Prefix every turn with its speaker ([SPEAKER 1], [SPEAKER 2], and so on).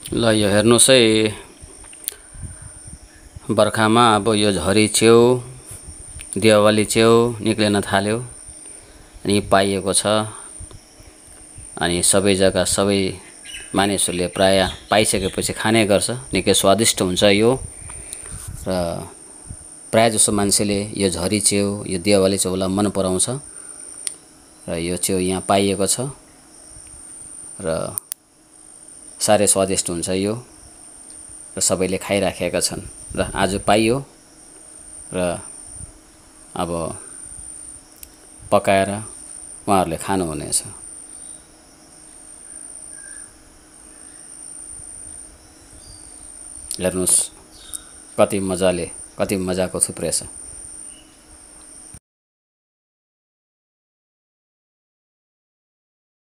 [SPEAKER 1] ल यो हेर्नुहोस् है, बर्खामा अब यो झरी च्याउ दिवाली च्याउ निक्लिन थाल्यो अनि पाइएको छ। अनि सबै जग्गा सबै मानिसहरूले प्राय पाइसकेपछि खाने गर्छ। निकै स्वादिष्ट हुन्छ यो र प्राय जसो मान्छेले यो झरी च्याउ यो दिवाली च्याउलाई मन पराउँछ र यो च्याउ यहाँ पाइएको छ र साह्रै स्वादिष्ट हुन्छ यो र सबैले खाइराखेका छन् र आज पाइयो र अब पकाएर उहाँहरूले खानुहुनेछ। हेर्नुहोस् कति मजाले, कति मजाको थुप्रै छ।